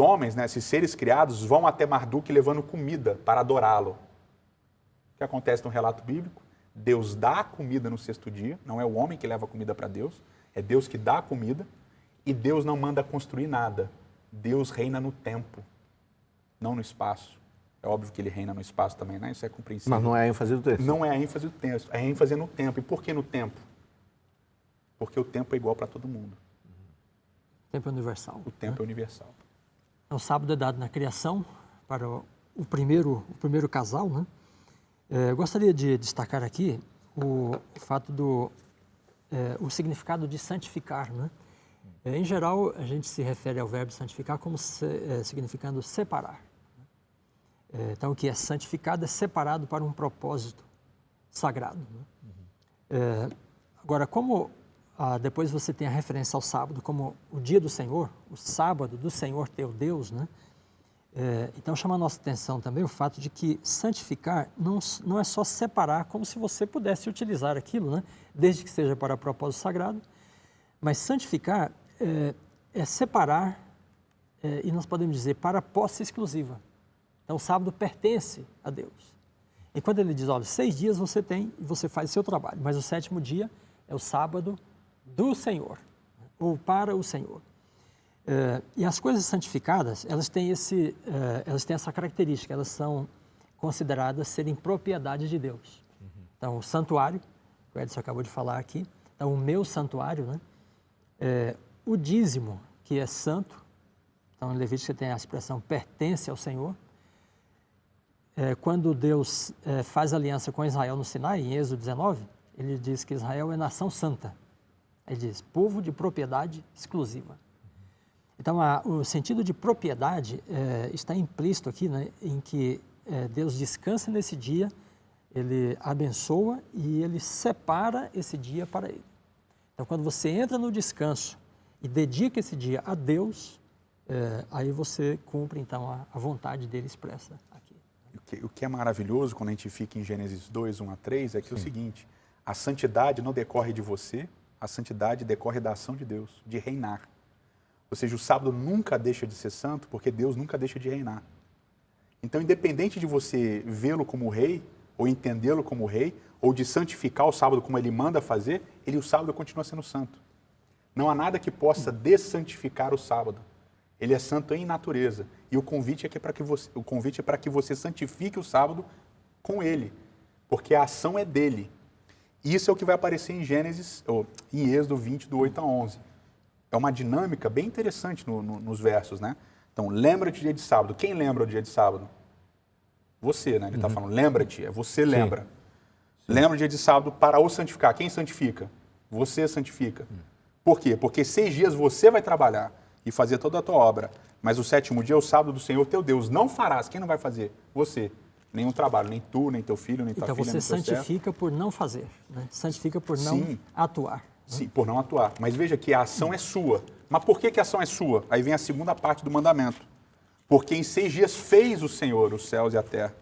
homens, né, esses seres criados, vão até Marduk levando comida para adorá-lo. O que acontece no relato bíblico? Deus dá a comida no 6º dia, não é o homem que leva a comida para Deus, é Deus que dá a comida, e Deus não manda construir nada. Deus reina no tempo, não no espaço. É óbvio que ele reina no espaço também, né? Isso é compreensível. Mas não é a ênfase do texto. Não é a ênfase do texto, é a ênfase no tempo. E por que no tempo? Porque o tempo é igual para todo mundo. O tempo é universal. O tempo é universal. O sábado é dado na criação para o primeiro casal, né? Eu gostaria de destacar aqui o fato o significado de santificar, né? Em geral, a gente se refere ao verbo santificar como significando separar. Então, o que é santificado é separado para um propósito sagrado, né? Agora, como depois você tem a referência ao sábado como o dia do Senhor, o sábado do Senhor teu Deus, né? Então chama a nossa atenção também o fato de que santificar não é só separar, como se você pudesse utilizar aquilo, né? Desde que seja para propósito sagrado, mas santificar é separar, e nós podemos dizer, para posse exclusiva. Então o sábado pertence a Deus. E quando ele diz, olha, 6 dias você tem e você faz o seu trabalho, mas o 7º dia é o sábado do Senhor, ou para o Senhor. E as coisas santificadas, elas têm essa característica, elas são consideradas serem propriedade de Deus. Então, o santuário, o Edson acabou de falar aqui, então o meu santuário, né? O dízimo, que é santo, então em Levítico você tem a expressão pertence ao Senhor. Quando Deus faz aliança com Israel no Sinai, em Êxodo 19, ele diz que Israel é nação santa. Ele diz, povo de propriedade exclusiva. Então, o sentido de propriedade está implícito aqui, né, em que Deus descansa nesse dia, Ele abençoa e Ele separa esse dia para Ele. Então, quando você entra no descanso e dedica esse dia a Deus, aí você cumpre, então, a vontade dEle expressa aqui. O que é maravilhoso quando a gente fica em Gênesis 2, 1 a 3, é que é o seguinte, a santidade não decorre de você, a santidade decorre da ação de Deus, de reinar. Ou seja, o sábado nunca deixa de ser santo, porque Deus nunca deixa de reinar. Então, independente de você vê-lo como rei, ou entendê-lo como rei, ou de santificar o sábado como ele manda fazer, o sábado continua sendo santo. Não há nada que possa dessantificar o sábado. Ele é santo em natureza. E o convite é para que você santifique o sábado com ele, porque a ação é dele. Isso é o que vai aparecer em em Êxodo 20, do 8 a 11. É uma dinâmica bem interessante nos versos, né? Então, lembra-te do dia de sábado. Quem lembra do dia de sábado? Você, né? Ele está falando, lembra-te, você lembra. Sim. Lembra do dia de sábado para o santificar. Quem santifica? Você santifica. Por quê? Porque 6 dias você vai trabalhar e fazer toda a tua obra, mas o 7º dia é o sábado do Senhor teu Deus. Não farás. Quem não vai fazer? Você. Nenhum trabalho, nem tu, nem teu filho, nem tua filha. Então você santifica por não fazer, né? Santifica por não atuar. Sim, por não atuar. Mas veja que a ação é sua. Mas por que a ação é sua? Aí vem a segunda parte do mandamento. Porque em 6 dias fez o Senhor os céus e a terra,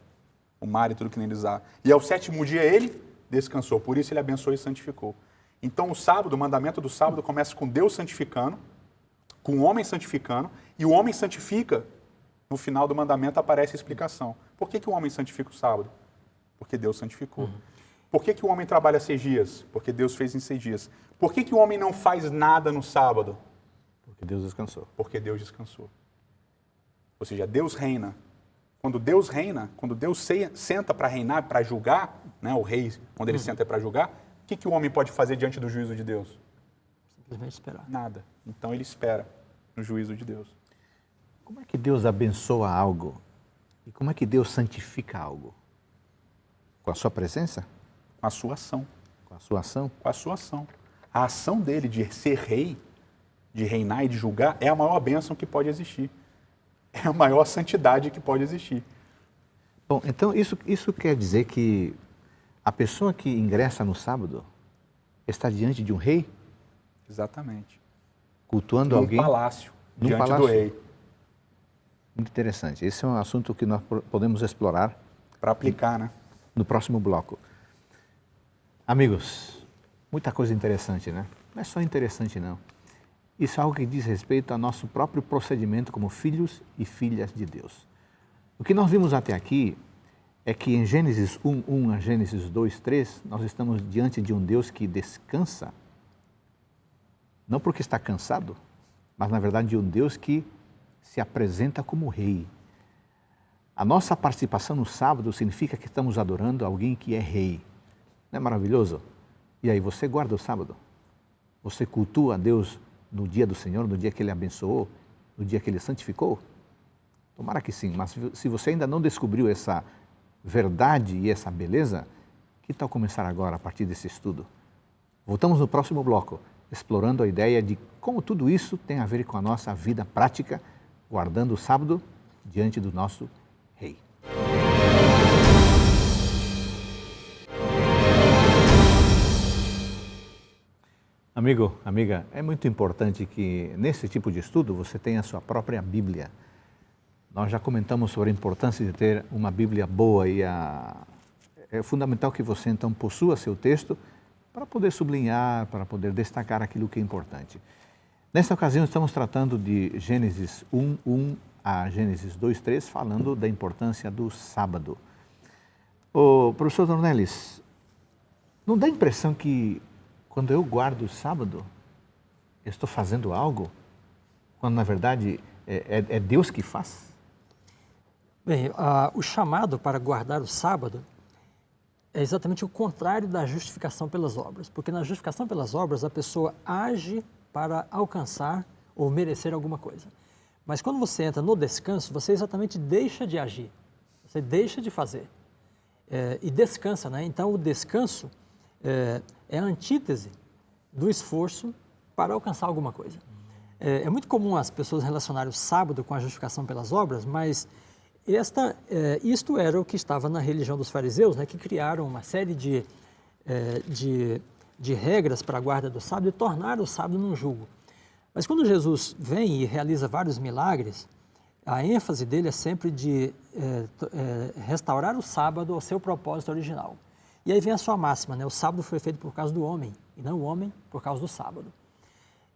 o mar e tudo que neles há. E ao 7º dia ele descansou. Por isso ele abençoou e santificou. Então o mandamento do sábado começa com Deus santificando, com o homem santificando, e o homem santifica. No final do mandamento aparece a explicação. Por que o homem santifica o sábado? Porque Deus santificou. Por que o homem trabalha 6 dias? Porque Deus fez em 6 dias. Por que o homem não faz nada no sábado? Porque Deus descansou. Porque Deus descansou. Ou seja, Deus reina. Quando Deus reina, quando Deus senta para reinar, para julgar, né, o rei, quando ele senta para julgar, o que o homem pode fazer diante do juízo de Deus? Simplesmente esperar. Nada. Então ele espera no juízo de Deus. Como é que Deus abençoa algo? E como é que Deus santifica algo? Com a sua presença? Com a sua ação. Com a sua ação? Com a sua ação. A ação dele de ser rei, de reinar e de julgar, é a maior bênção que pode existir. É a maior santidade que pode existir. Bom, então isso quer dizer que a pessoa que ingressa no sábado está diante de um rei? Exatamente. Cultuando alguém? Num palácio, diante palácio. do rei. Muito interessante. Esse é um assunto que nós podemos explorar. Para aplicar, né? No próximo bloco. Amigos, muita coisa interessante, né? Não é só interessante, não. Isso é algo que diz respeito ao nosso próprio procedimento como filhos e filhas de Deus. O que nós vimos até aqui é que em Gênesis 1:1 a Gênesis 2:3, nós estamos diante de um Deus que descansa, não porque está cansado, mas na verdade de um Deus que se apresenta como rei. A nossa participação no sábado significa que estamos adorando alguém que é rei. Não é maravilhoso? E aí, você guarda o sábado? Você cultua a Deus no dia do Senhor, no dia que Ele abençoou, no dia que Ele santificou? Tomara que sim, mas se você ainda não descobriu essa verdade e essa beleza, que tal começar agora a partir desse estudo? Voltamos no próximo bloco, explorando a ideia de como tudo isso tem a ver com a nossa vida prática, guardando o sábado diante do nosso Rei. Amigo, amiga, é muito importante que nesse tipo de estudo você tenha a sua própria Bíblia. Nós já comentamos sobre a importância de ter uma Bíblia boa e é fundamental que você então possua seu texto para poder sublinhar, para poder destacar aquilo que é importante. Nesta ocasião estamos tratando de Gênesis 1:1 a Gênesis 2:3, falando da importância do sábado. Ô, professor Dornelles, não dá a impressão que quando eu guardo o sábado, eu estou fazendo algo, quando na verdade é Deus que faz? Bem, o chamado para guardar o sábado é exatamente o contrário da justificação pelas obras, porque na justificação pelas obras a pessoa age para alcançar ou merecer alguma coisa. Mas quando você entra no descanso, você exatamente deixa de agir, você deixa de fazer e descansa, né? Então o descanso é a antítese do esforço para alcançar alguma coisa. É muito comum as pessoas relacionarem o sábado com a justificação pelas obras, mas isto era o que estava na religião dos fariseus, né, que criaram uma série de regras para a guarda do sábado e tornaram o sábado num jugo. Mas quando Jesus vem e realiza vários milagres, a ênfase dele é sempre de restaurar o sábado ao seu propósito original. E aí vem a sua máxima, né? O sábado foi feito por causa do homem, e não o homem por causa do sábado.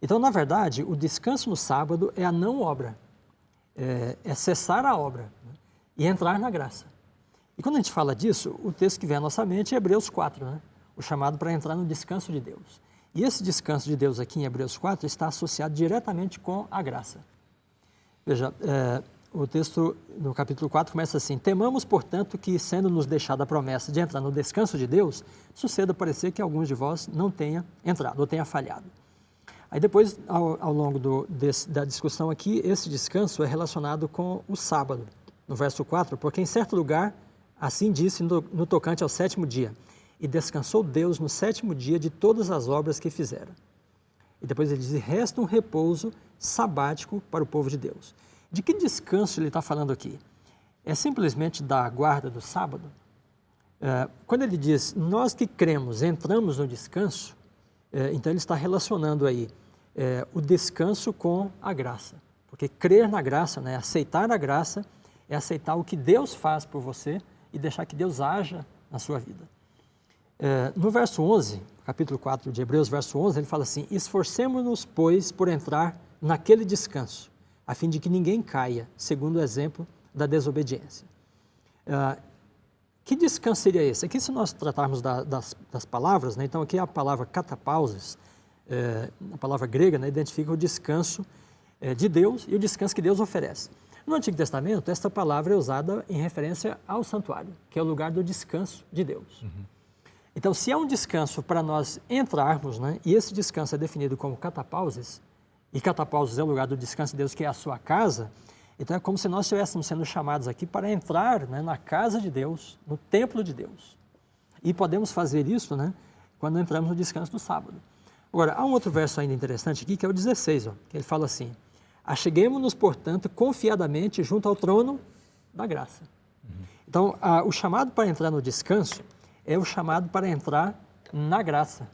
Então, na verdade, o descanso no sábado é a não obra, é cessar a obra, né? E entrar na graça. E quando a gente fala disso, o texto que vem à nossa mente é Hebreus 4, né? O chamado para entrar no descanso de Deus. E esse descanso de Deus aqui em Hebreus 4 está associado diretamente com a graça. Veja, o texto no capítulo 4 começa assim: temamos, portanto, que, sendo nos deixada a promessa de entrar no descanso de Deus, suceda parecer que alguns de vós não tenha entrado ou tenha falhado. Aí depois, ao longo da discussão aqui, esse descanso é relacionado com o sábado. No verso 4, porque em certo lugar, assim disse no tocante ao sétimo dia, e descansou Deus no sétimo dia de todas as obras que fizera. E depois ele diz, resta um repouso sabático para o povo de Deus. De que descanso ele está falando aqui? É simplesmente da guarda do sábado? Quando ele diz, nós que cremos, entramos no descanso, então ele está relacionando aí o descanso com a graça. Porque crer na graça, né, aceitar a graça, é aceitar o que Deus faz por você e deixar que Deus haja na sua vida. No verso 11, capítulo 4 de Hebreus, verso 11, ele fala assim, esforcemo-nos, pois, por entrar naquele descanso, a fim de que ninguém caia, segundo o exemplo da desobediência. Que descanso seria esse? Aqui, se nós tratarmos das palavras, né, então aqui a palavra katapauses, a palavra grega, né, identifica o descanso de Deus e o descanso que Deus oferece. No Antigo Testamento, esta palavra é usada em referência ao santuário, que é o lugar do descanso de Deus. Uhum. Então, se é um descanso para nós entrarmos, né, e esse descanso é definido como katapauses, e katapauses é o lugar do descanso de Deus, que é a sua casa, então é como se nós estivéssemos sendo chamados aqui para entrar, né, na casa de Deus, no templo de Deus. E podemos fazer isso, né, quando entramos no descanso do sábado. Agora, há um outro verso ainda interessante aqui, que é o 16, que ele fala assim, acheguemo-nos, portanto, confiadamente junto ao trono da graça. Uhum. Então, o chamado para entrar no descanso é o chamado para entrar na graça,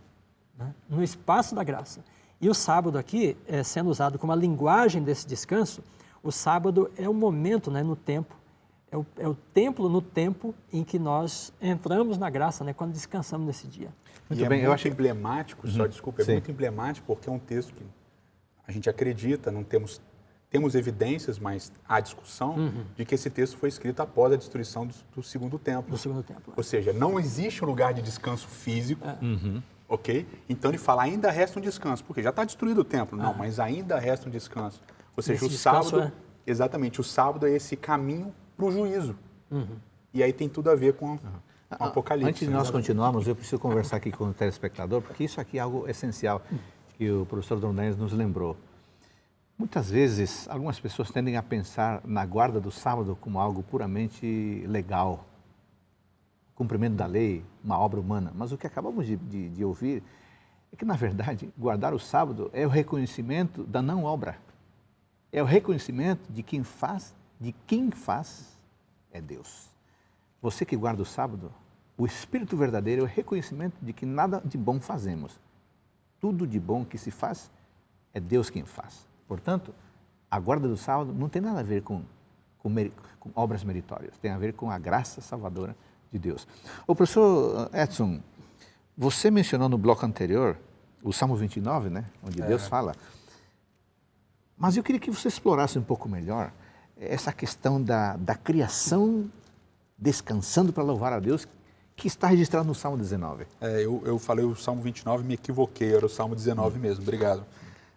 né? No espaço da graça. E o sábado aqui, sendo usado como a linguagem desse descanso, o sábado é o momento, né, no tempo, é o templo no tempo em que nós entramos na graça, né, quando descansamos nesse dia. Muito bem, eu acho emblemático, desculpa, é muito emblemático porque é um texto que a gente acredita, não temos evidências, mas há discussão de que esse texto foi escrito após a destruição do segundo templo. Do segundo templo. Ou seja, não existe um lugar de descanso físico, ok? Então ele fala, ainda resta um descanso, porque já está destruído o templo. Não, mas ainda resta um descanso. Ou seja, o sábado, exatamente, o sábado é esse caminho para o juízo. E aí tem tudo a ver com o Apocalipse. Antes de nós continuarmos, eu preciso conversar aqui com o telespectador, porque isso aqui é algo essencial que o professor Dornelles nos lembrou. Muitas vezes, algumas pessoas tendem a pensar na guarda do sábado como algo puramente legal, cumprimento da lei, uma obra humana. Mas o que acabamos de ouvir é que, na verdade, guardar o sábado é o reconhecimento da não-obra. É o reconhecimento de quem faz é Deus. Você que guarda o sábado, o espírito verdadeiro é o reconhecimento de que nada de bom fazemos. Tudo de bom que se faz é Deus quem faz. Portanto, a guarda do sábado não tem nada a ver com obras meritórias, tem a ver com a graça salvadora de Deus. O professor Edson, você mencionou no bloco anterior o Salmo 29, né, onde Deus fala, mas eu queria que você explorasse um pouco melhor essa questão da criação descansando para louvar a Deus, que está registrado no Salmo 19. Eu falei o Salmo 29, me equivoquei, era o Salmo 19 mesmo, obrigado.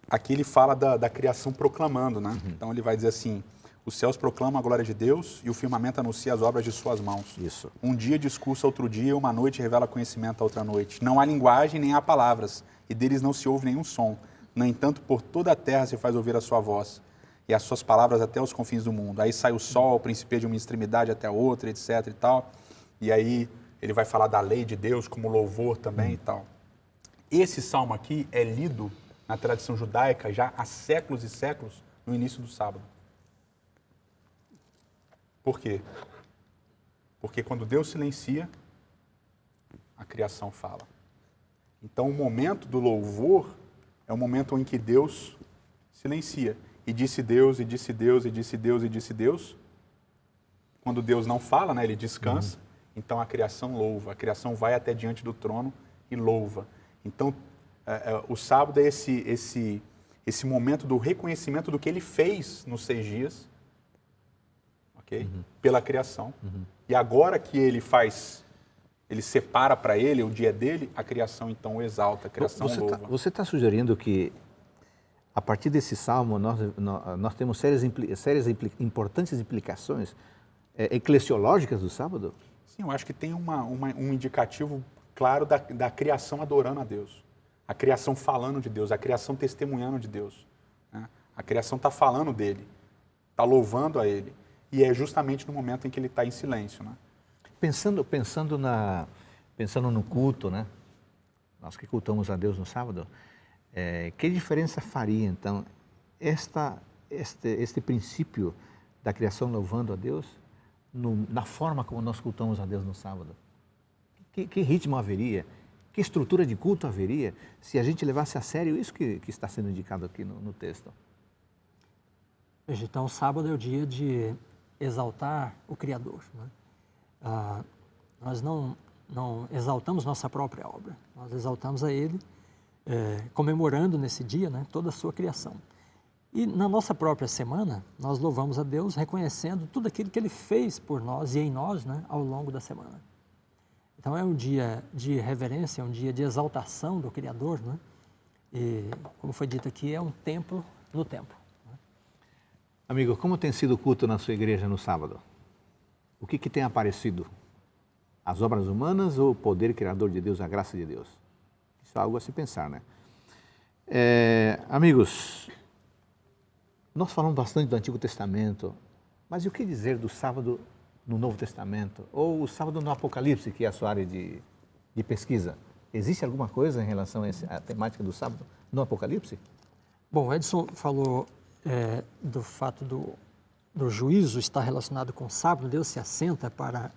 Aqui ele fala da criação proclamando, né? Então ele vai dizer assim, os céus proclamam a glória de Deus e o firmamento anuncia as obras de suas mãos. Isso. Um dia discursa outro dia, uma noite revela conhecimento a outra noite. Não há linguagem nem há palavras, e deles não se ouve nenhum som. No entanto, por toda a terra se faz ouvir a sua voz, e as suas palavras até os confins do mundo. Aí sai o sol, principia de uma extremidade até a outra, etc. e tal. E aí ele vai falar da lei de Deus como louvor também e tal. Esse salmo aqui é lido na tradição judaica já há séculos e séculos no início do sábado. Por quê? Porque quando Deus silencia, a criação fala. Então o momento do louvor é o momento em que Deus silencia. E disse Deus, e disse Deus, e disse Deus, e disse Deus. Quando Deus não fala, né, ele descansa, então a criação louva. A criação vai até diante do trono e louva. Então, o sábado é esse momento do reconhecimento do que ele fez nos 6 dias, ok? Pela criação. E agora que ele separa para ele, o dia dele, a criação então o exalta, a criação louva. Você está sugerindo que, a partir desse salmo, nós temos importantes implicações eclesiológicas do sábado? Sim, eu acho que tem um indicativo claro da criação adorando a Deus. A criação falando de Deus, a criação testemunhando de Deus. Né? A criação está falando dele, está louvando a ele. E é justamente no momento em que ele está em silêncio. Né? Pensando no culto, né? Nós que cultamos a Deus no sábado, que diferença faria, então, este princípio da criação louvando a Deus na forma como nós cultamos a Deus no sábado? Que ritmo haveria? Que estrutura de culto haveria se a gente levasse a sério isso que está sendo indicado aqui no texto? Veja, então, o sábado é o dia de exaltar o Criador. Né? Nós não exaltamos nossa própria obra, nós exaltamos a Ele, comemorando nesse dia, né, toda a sua criação. E na nossa própria semana, nós louvamos a Deus reconhecendo tudo aquilo que Ele fez por nós e em nós, né, ao longo da semana. Então é um dia de reverência, é um dia de exaltação do Criador, né? E, como foi dito aqui, é um templo no templo. Né? Amigo, como tem sido o culto na sua igreja no sábado? O que tem aparecido? As obras humanas ou o poder criador de Deus, a graça de Deus? Isso é algo a se pensar, né? Amigos, nós falamos bastante do Antigo Testamento, mas e o que dizer do sábado no Novo Testamento? Ou o sábado no Apocalipse, que é a sua área de pesquisa? Existe alguma coisa em relação à temática do sábado no Apocalipse? Bom, o Edson falou do fato do juízo estar relacionado com o sábado. Deus se assenta para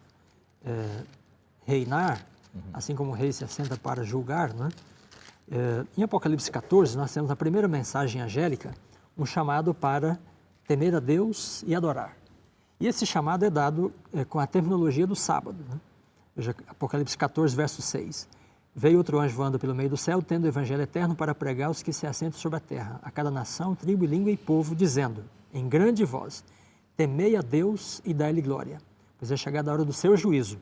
reinar, assim como o rei se assenta para julgar, né? Em Apocalipse 14, nós temos na primeira mensagem angélica um chamado para temer a Deus e adorar. E esse chamado é dado com a terminologia do sábado. Né? Veja, Apocalipse 14, verso 6. Veio outro anjo voando pelo meio do céu, tendo o evangelho eterno para pregar aos que se assentam sobre a terra, a cada nação, tribo, língua e povo, dizendo, em grande voz, temei a Deus e dai-lhe glória, pois é chegada a hora do seu juízo.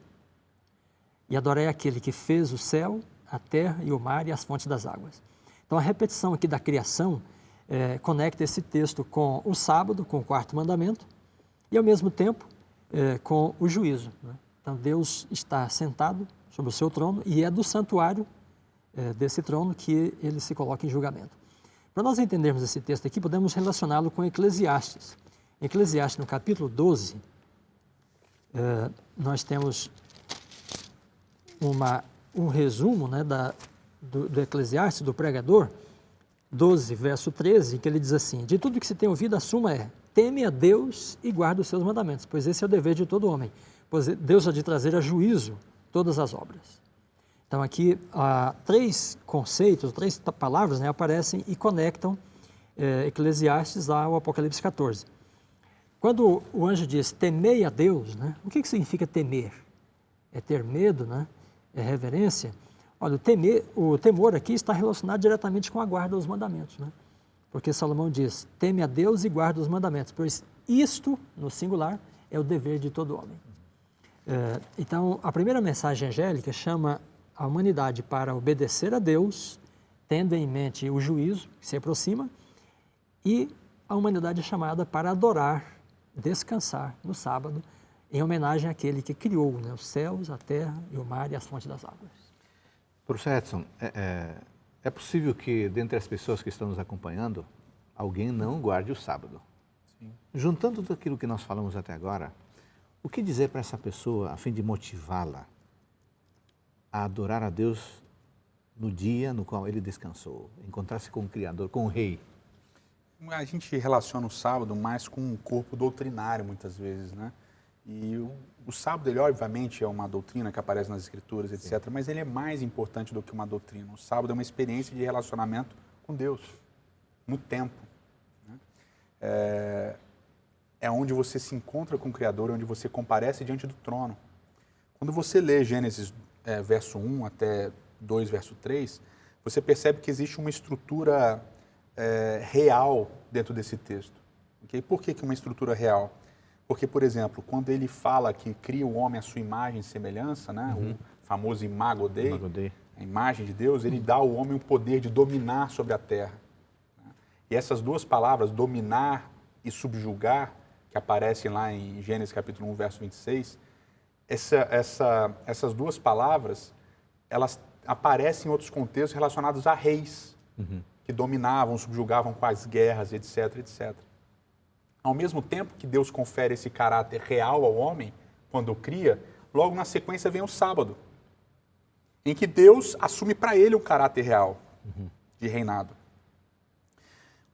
E adorai aquele que fez o céu, a terra e o mar e as fontes das águas. Então a repetição aqui da criação conecta esse texto com o sábado, com o quarto mandamento, e ao mesmo tempo com o juízo, né? Então, Deus está sentado sobre o seu trono e é do santuário desse trono que ele se coloca em julgamento. Para nós entendermos esse texto aqui, podemos relacioná-lo com Eclesiastes. Em Eclesiastes, no capítulo 12, nós temos um resumo, né, do Eclesiastes, do pregador, 12, verso 13, que ele diz assim: de tudo que se tem ouvido, a suma é: teme a Deus e guarda os seus mandamentos, pois esse é o dever de todo homem, pois Deus há de trazer a juízo todas as obras. Então aqui, 3 conceitos, 3 palavras, né, aparecem e conectam Eclesiastes ao Apocalipse 14. Quando o anjo diz temei a Deus, né, o que significa temer? É ter medo, né? É reverência. Olha, o temor aqui está relacionado diretamente com a guarda dos mandamentos, né? Porque Salomão diz: teme a Deus e guarda os mandamentos, pois isto, no singular, é o dever de todo homem. Então, a primeira mensagem angélica chama a humanidade para obedecer a Deus, tendo em mente o juízo que se aproxima, e a humanidade é chamada para adorar, descansar no sábado, em homenagem àquele que criou, né, os céus, a terra e o mar e as fontes das águas. Professor Edson, é possível que, dentre as pessoas que estão nos acompanhando, alguém não guarde o sábado. Sim. Juntando tudo aquilo que nós falamos até agora, o que dizer para essa pessoa a fim de motivá-la a adorar a Deus no dia no qual ele descansou, encontrar-se com o Criador, com o Rei? A gente relaciona o sábado mais com um corpo doutrinário, muitas vezes, né? E o sábado, ele obviamente é uma doutrina que aparece nas Escrituras, etc., mas ele é mais importante do que uma doutrina. O sábado é uma experiência de relacionamento com Deus, no tempo, né? É onde você se encontra com o Criador, onde você comparece diante do trono. Quando você lê Gênesis verso 1 até 2, verso 3, você percebe que existe uma estrutura real dentro desse texto. Okay? Por que uma estrutura real? Porque, por exemplo, quando ele fala que cria o homem à sua imagem e semelhança, né? O famoso Imago Dei, a imagem de Deus, ele dá ao homem o poder de dominar sobre a terra. Né? E essas duas palavras, dominar e subjugar, que aparecem lá em Gênesis capítulo 1, verso 26, essas duas palavras, elas aparecem em outros contextos relacionados a reis, que dominavam, subjugavam com as guerras, etc., etc. Ao mesmo tempo que Deus confere esse caráter real ao homem, quando o cria, logo na sequência vem o sábado, em que Deus assume para ele um caráter real de reinado.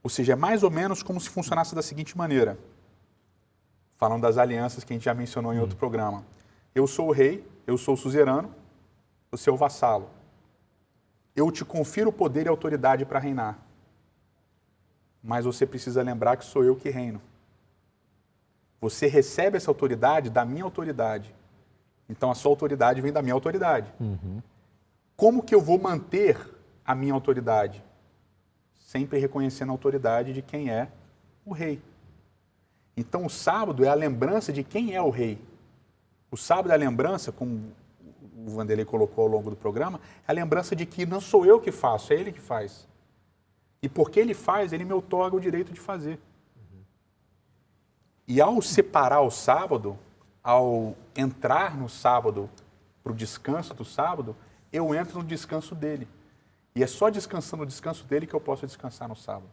Ou seja, é mais ou menos como se funcionasse da seguinte maneira, falando das alianças que a gente já mencionou em outro programa. Eu sou o rei, eu sou o suzerano, o seu vassalo. Eu te confiro o poder e a autoridade para reinar. Mas você precisa lembrar que sou eu que reino. Você recebe essa autoridade da minha autoridade. Então a sua autoridade vem da minha autoridade. Como que eu vou manter a minha autoridade? Sempre reconhecendo a autoridade de quem é o rei. Então o sábado é a lembrança de quem é o rei. O sábado é a lembrança, como o Vanderlei colocou ao longo do programa, é a lembrança de que não sou eu que faço, é ele que faz. E porque ele faz, ele me outorga o direito de fazer. E ao separar o sábado, ao entrar no sábado para o descanso do sábado, eu entro no descanso dele. E é só descansando no descanso dele que eu posso descansar no sábado.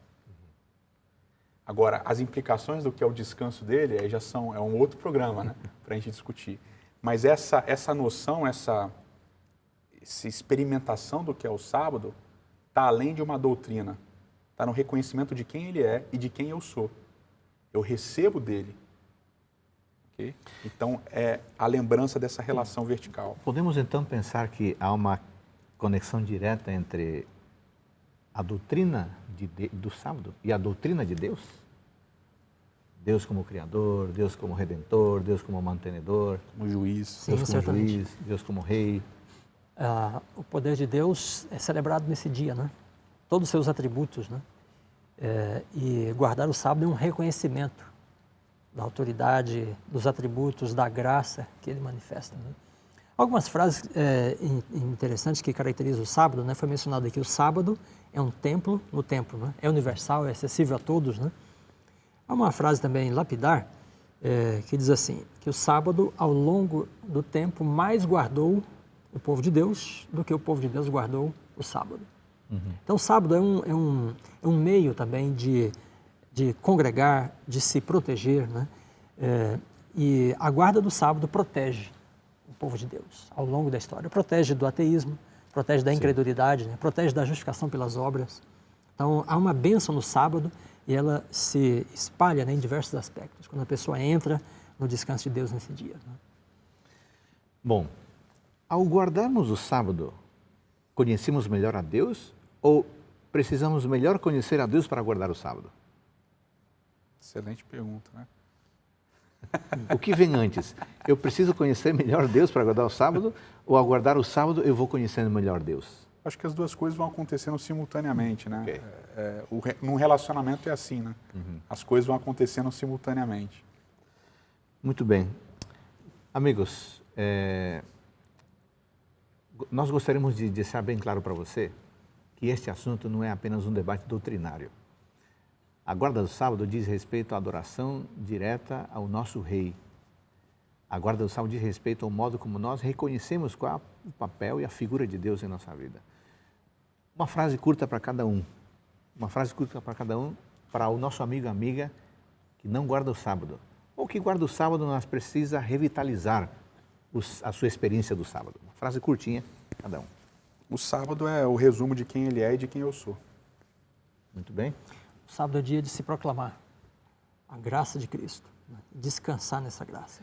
Agora, as implicações do que é o descanso dele aí já é um outro programa, né, para a gente discutir. Mas essa noção, essa experimentação do que é o sábado, está além de uma doutrina. Está no reconhecimento de quem ele é e de quem eu sou. Eu recebo dele. Okay? Então, é a lembrança dessa relação vertical. Podemos, então, pensar que há uma conexão direta entre a doutrina do sábado e a doutrina de Deus? Deus como Criador, Deus como Redentor, Deus como Mantenedor, como Juiz, Sim, Deus como Juiz, Deus como Rei. O poder de Deus é celebrado nesse dia, né? Todos os seus atributos, né? E guardar o sábado é um reconhecimento da autoridade, dos atributos, da graça que ele manifesta, né? Algumas frases interessantes que caracterizam o sábado, né? Foi mencionado aqui, o sábado é um templo no templo, né? É universal, é acessível a todos, né? Há uma frase também lapidar que diz assim, que o sábado, ao longo do tempo, mais guardou o povo de Deus do que o povo de Deus guardou o sábado. Então, o sábado é um meio também de congregar, de se proteger, né? E a guarda do sábado protege o povo de Deus ao longo da história. Protege do ateísmo, protege da incredulidade, né? Protege da justificação pelas obras. Então, há uma bênção no sábado e ela se espalha, né, em diversos aspectos, quando a pessoa entra no descanso de Deus nesse dia, né? Bom, ao guardarmos o sábado, conhecemos melhor a Deus ou precisamos melhor conhecer a Deus para guardar o sábado? Excelente pergunta, né? O que vem antes? Eu preciso conhecer melhor Deus para guardar o sábado ou ao guardar o sábado eu vou conhecendo melhor Deus? Acho que as duas coisas vão acontecendo simultaneamente, né? Okay. Num relacionamento é assim, né? As coisas vão acontecendo simultaneamente. Muito bem. Amigos, nós gostaríamos de deixar bem claro para você que este assunto não é apenas um debate doutrinário. A guarda do sábado diz respeito à adoração direta ao nosso Rei. A guarda do sábado diz respeito ao modo como nós reconhecemos qual é o papel e a figura de Deus em nossa vida. Uma frase curta para cada um. Uma frase curta para cada um, para o nosso amigo e amiga que não guarda o sábado. Ou que guarda o sábado, mas precisa revitalizar a sua experiência do sábado. Uma frase curtinha, cada um. O sábado é o resumo de quem ele é e de quem eu sou. Muito bem. O sábado é o dia de se proclamar a graça de Cristo, né? Descansar nessa graça.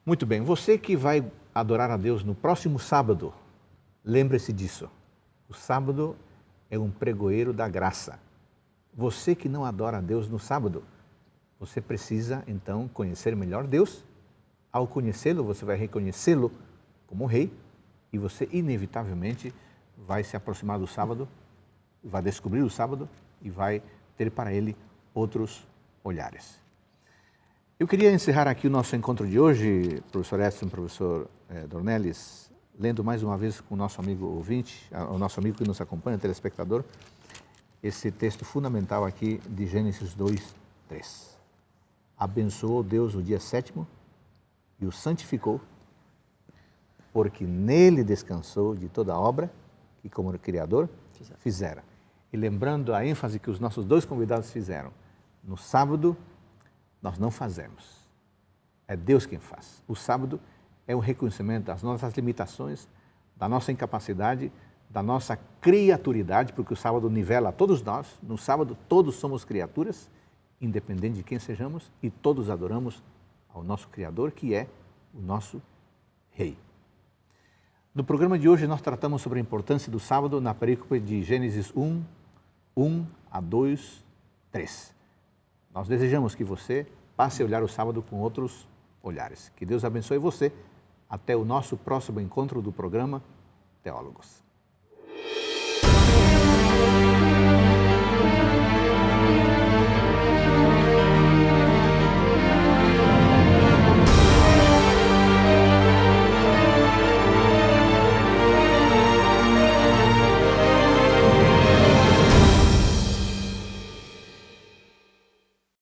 Muito bem. Você que vai adorar a Deus no próximo sábado, lembre-se disso. O sábado é um pregoeiro da graça. Você que não adora a Deus no sábado, você precisa, então, conhecer melhor Deus. Ao conhecê-lo, você vai reconhecê-lo como Rei e você, inevitavelmente, vai se aproximar do sábado, vai descobrir o sábado e vai ter para ele outros olhares. Eu queria encerrar aqui o nosso encontro de hoje, professor Edson, professor Dornelles, lendo mais uma vez com o nosso amigo ouvinte, o nosso amigo que nos acompanha, telespectador, esse texto fundamental aqui de Gênesis 2:3. Abençoou Deus o dia sétimo e o santificou, porque nele descansou de toda a obra que como Criador fizera. E lembrando a ênfase que os nossos dois convidados fizeram, no sábado nós não fazemos, é Deus quem faz. O sábado é um reconhecimento das nossas limitações, da nossa incapacidade, da nossa criaturidade, porque o sábado nivela a todos nós. No sábado todos somos criaturas, independente de quem sejamos, e todos adoramos ao nosso Criador, que é o nosso Rei. No programa de hoje nós tratamos sobre a importância do sábado na perícope de Gênesis 1:2-3. Nós desejamos que você passe a olhar o sábado com outros olhares. Que Deus abençoe você. Até o nosso próximo encontro do programa Teólogos.